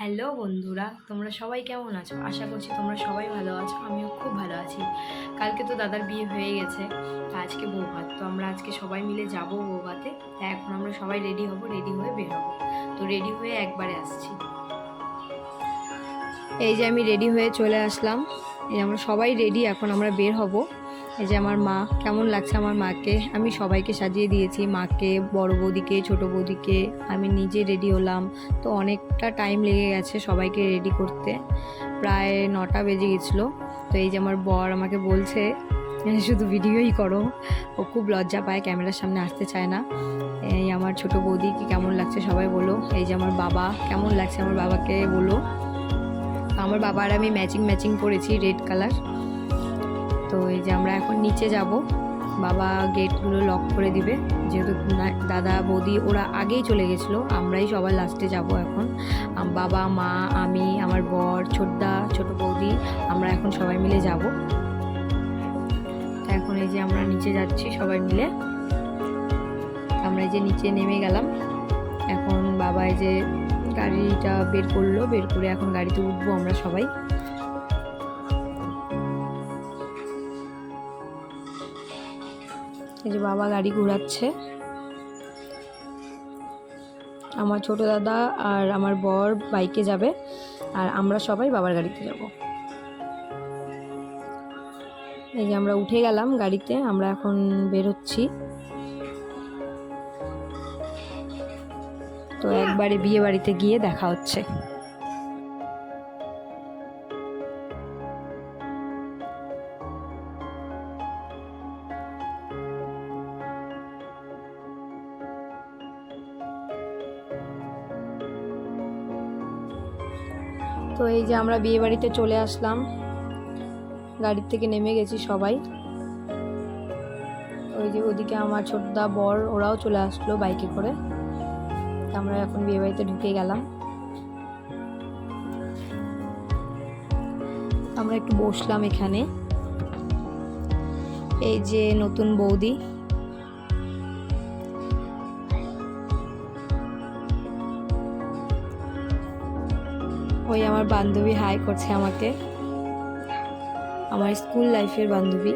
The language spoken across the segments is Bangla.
হ্যালো বন্ধুরা, তোমরা সবাই কেমন আছো? আশা করছি তোমরা সবাই ভালো আছো। আমিও খুব ভালো আছি। কালকে তো দাদার বিয়ে হয়ে গেছে, তা আজকে বৌভাত। তো আমরা আজকে সবাই মিলে যাবো বৌভাতে। তা এখন আমরা সবাই রেডি হব, রেডি হয়ে বের হবো। তো রেডি হয়ে একবারে আসছি। এই যে আমি রেডি হয়ে চলে আসলাম। এই আমরা সবাই রেডি, এখন আমরা বের হব। এই যে আমার মা, কেমন লাগছে আমার মাকে? আমি সবাইকে সাজিয়ে দিয়েছি, মাকে, বড় বৌদিকে, ছোট বৌদিকে। আমি নিজে রেডি হলাম। তো অনেকটা টাইম লেগে গেছে সবাইকে রেডি করতে, প্রায় 9টা বেজে গেছিলো। তো এই যে আমার বর আমাকে বলছে শুধু ভিডিওই করো। ও খুব লজ্জা পায়, ক্যামেরার সামনে আসতে চায় না। এই আমার ছোট বৌদিকে কেমন লাগছে সবাই বলো। এই যে আমার বাবা, কেমন লাগছে আমার বাবাকে বলো। আমার বাবার আমি ম্যাচিং করেছি, রেড কালার। তো এই যে আমরা এখন নিচে যাব, বাবা গেটগুলো লক করে দিবে, যেহেতু দাদা বৌদি ওরা আগেই চলে গেছিলো, আমরাই সবাই লাস্টে যাব এখন। বাবা, মা, আমি, আমার বর, ছোটদা, ছোট বৌদি, আমরা এখন সবাই মিলে যাব। এখন এই যে আমরা নিচে যাচ্ছি সবাই মিলে। আমরা এই যে নিচে নেমে গেলাম। এখন বাবা এই যে গাড়িটা বের করলো, বের করে এখন গাড়িতে উঠবো আমরা সবাই। এই যে বাবা গাড়ি ঘোরাচ্ছে, আমার ছোট দাদা আর আমার বর বাইকে যাবে, আর আমরা সবাই বাবার গাড়িতে যাব। এই যে আমরা উঠে গেলাম গাড়িতে, আমরা এখন বের হচ্ছি। তো একবারে বিয়ে বাড়িতে গিয়ে দেখা হচ্ছে। তো এই যে আমরা বিয়ে বাড়িতে চলে আসলাম, গাড়ির থেকে নেমে গেছি সবাই। ওই যে ওদিকে আমার ছোটদা, বর, ওরাও চলে আসলো বাইকে করে। আমরা এখন বিয়ে বাড়িতে ঢুকে গেলাম। আমরা একটু বসলাম এখানে। এই যে নতুন বৌদি, ওই আমার বান্ধবী হাই করছে আমাকে, আমার স্কুল লাইফের বান্ধবী।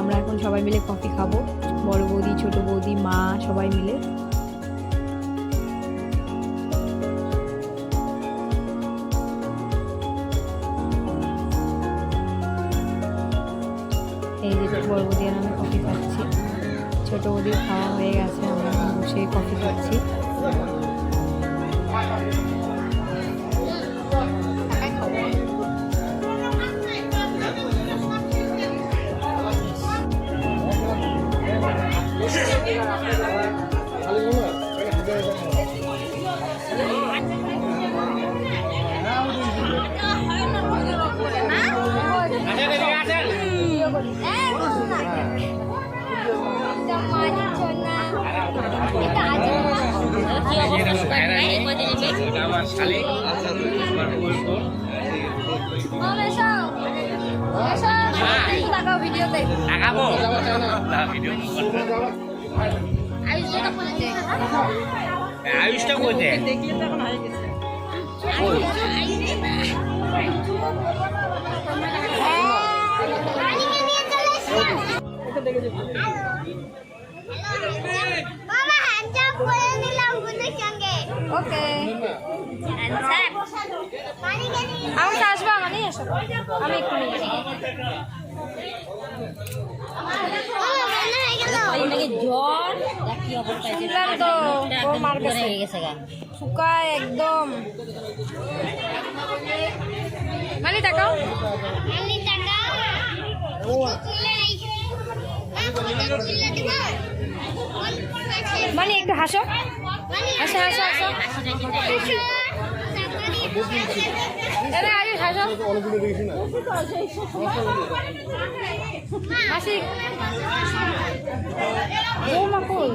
আমরা এখন সবাই মিলে কফি খাবো, বড় বৌদি, ছোট বৌদি, মা, সবাই মিলে। এই যে বড় বৌদি আর আমি কফি খাচ্ছি, ছোট বৌদির খাওয়া হয়ে গেছে, আমরা এখন বসে কফি খাচ্ছি। আয়ুষটা কোথায় দেখলে তো এখন হারিয়ে গেছে। ওকে আমি আসবো, আমার নিয়ে আসো, আমি একটু জ্বর তো ওর মার কাছে শুকায় একদম। মানে টাকাও মানে একটু হাসো, হাসো হাসো হাসো, হাসি বৌমা কই?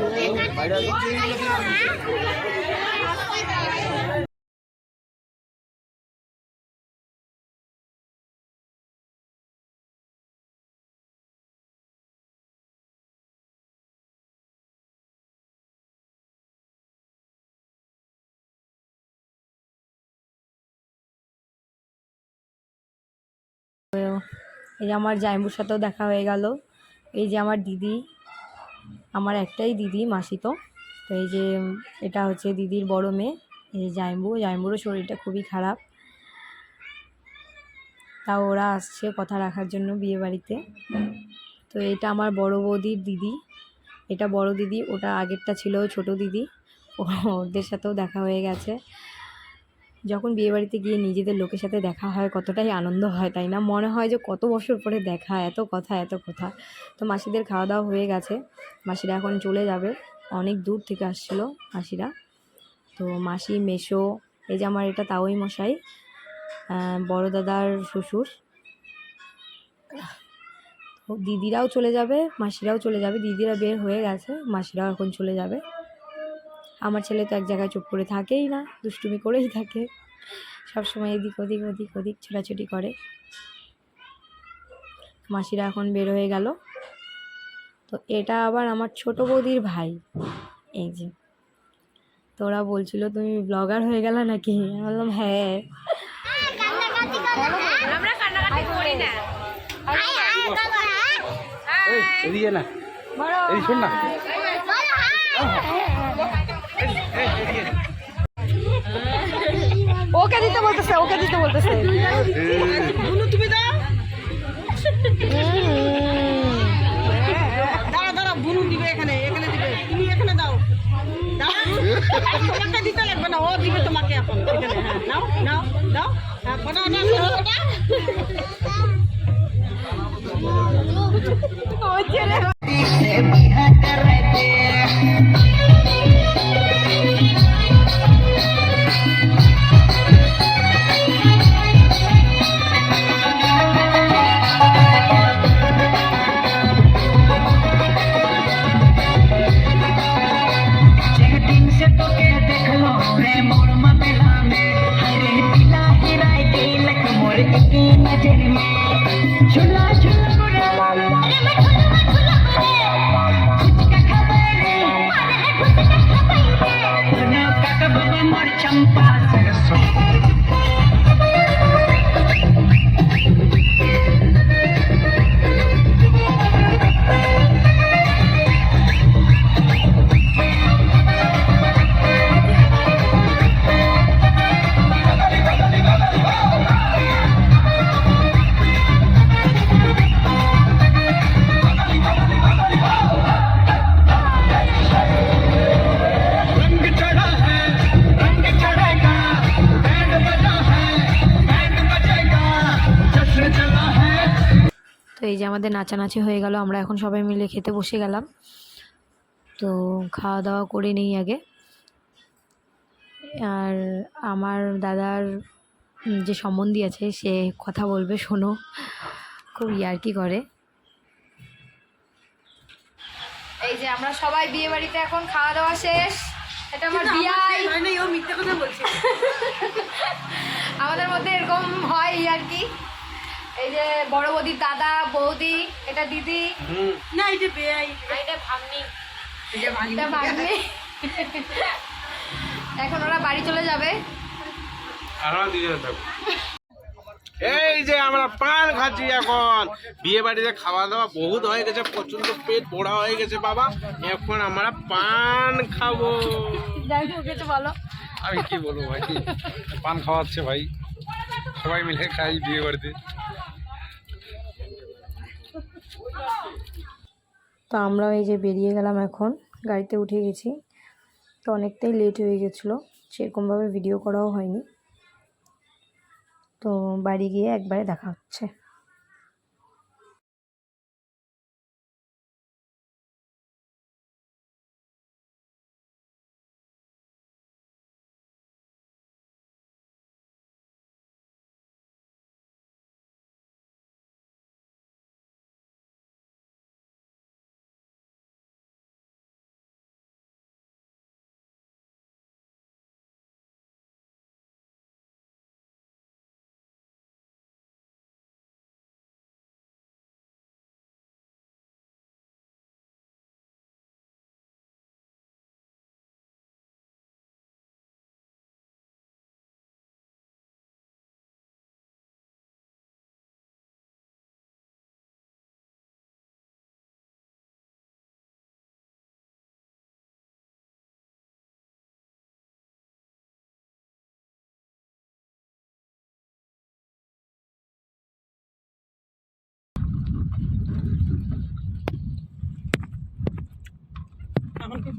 এই যে আমার জামাইবুর সাথেও দেখা হয়ে গেল। এই যে আমার দিদি, আমার একটাই দিদি, মাসি তো। তো এই যে এটা হচ্ছে দিদির বড় মেয়ে, এই যে জামাইবুরও শরীরটা খুবই খারাপ, তাও ওরা আসছে কথা রাখার জন্য বিয়ে বাড়িতে। তো এটা আমার বড় বৌদির দিদি, এটা বড় দিদি, ওটা আগেরটা ছিল ছোট দিদি, ওদের সাথেও দেখা হয়ে গেছে। যখন বিয়েবাড়িতে গিয়ে নিজেদের লোকের সাথে দেখা হয় কতটাই আনন্দ হয়, তাই না? মনে হয় যে কত বছর পরে দেখা, এত কথা এত কথা। তো মাসিদের খাওয়া দাওয়া হয়ে গেছে, মাসিরা এখন চলে যাবে, অনেক দূর থেকে আসছিল মাসিরা। তো মাসি, মেসো, এই যে আমার এটা তাওই মশাই, বড় দাদার শ্বশুর। তো দিদিরাও চলে যাবে, মাসিরাও চলে যাবে, দিদিরা বের হয়ে গেছে, মাসিরাও এখন চলে যাবে। আমার ছেলে তো এক জায়গায় চুপ করে থাকেই না, দুষ্টুমি করেই থাকে, সবসময় এদিক ওদিক ওদিক ওদিক ছোটাছুটি করে। মাসিরা এখন বের হয়ে গেল। তো এটা আবার আমার ছোট বৌদির ভাই, এই যে। তোরা বলছিল তুমি ব্লগার হয়ে গেল নাকি? আমি বললাম হ্যাঁ। আমরা কান্নাকাটি করি না। এদিকে না, এই শোন না, ওকে দিতে বলতেছে, ওকে দিতে বলতেছে। তুমি দাও, দাঁড়া দাঁড়া, বুনু দিবে এখানে, এখানে দিবে, তুমি এখানে দাও, দাও, তোমাকে দিতে লাগবে না, ও দিবে তোমাকে এখন এখানে। হ্যাঁ, নাও নাও দাও, হ্যাঁ, ফটো না তো এই যে আমাদের নাচানাচি হয়ে গেল, আমরা এখন সবাই মিলে খেতে বসে গেলাম। তো খাওয়া দাওয়া করে নেই আগে। আর আমার দাদার যে সম্বন্ধী আছে সে কথা বলবে, শোনো, খুব ইয়ার্কি করে। এই যে আমরা সবাই বিয়ে বাড়িতে এখন খাওয়া দাওয়া শেষ। এটা আমার বিয়াই, ও মিথ্যে কথা বলছে। আমাদের মধ্যে এরকম হয় ইয়ার্কি। এই যে বড় বৌদির দাদা, বৌদি, এটা দিদি, না এই যে বেয়াই, এটা ভাগ্নি। এটা এটা ভাগ্নি। এখন ওরা বাড়ি চলে যাবে। এই যে আমরা পান খাচ্ছি এখন। বিয়ে বাড়িতে খাওয়া দাওয়া বহুত হয়ে গেছে, প্রচন্ড পেট পোড়া হয়ে গেছে বাবা, এখন আমরা পান খাবো। কিছু বলো। আমি কি বলবো ভাই, পান খাওয়াচ্ছে ভাই, সবাই মিলে খাই বিয়ে বাড়িতে। তো আমরাও এই যে বেরিয়ে গেলাম, এখন গাড়িতে উঠে গেছি। তো অনেকটাই লেট হয়ে গেছিলো, সেরকমভাবে ভিডিও করাও হয়নি। তো বাড়ি গিয়ে একবারে দেখা হচ্ছে।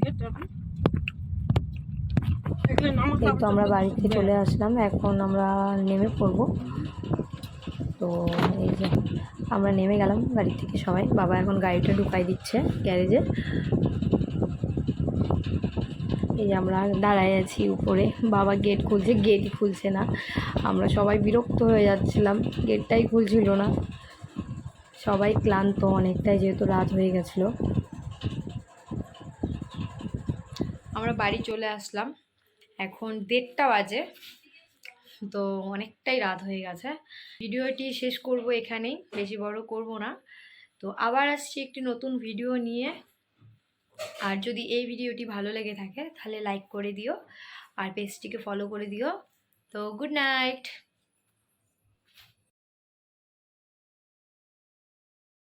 এই তো আমরা বাড়িতে চলে আসলাম, এখন আমরা নেমে পড়বো। তো এই যে আমরা নেমে গেলাম গাড়ি থেকে সবাই। বাবা এখন গাড়িটা ঢুকাই দিচ্ছে গ্যারেজে। এই যে আমরা দাঁড়ায় আছি উপরে, বাবা গেট খুলছে, গেটই খুলছে না। আমরা সবাই বিরক্ত হয়ে যাচ্ছিলাম, গেটটাই খুলছিল না। সবাই ক্লান্ত অনেকটাই, যেহেতু রাত হয়ে গেছিলো। আমরা বাড়ি চলে আসলাম, এখন 1:30 বাজে। তো অনেকটাই রাত হয়ে গেছে। ভিডিওটি শেষ করব এখানেই, বেশি বড় করব না। তো আবার আসছি একটি নতুন ভিডিও নিয়ে। আর যদি এই ভিডিওটি ভালো লেগে থাকে তাহলে লাইক করে দিও আর পেজটিকে ফলো করে দিও। তো গুড নাইট।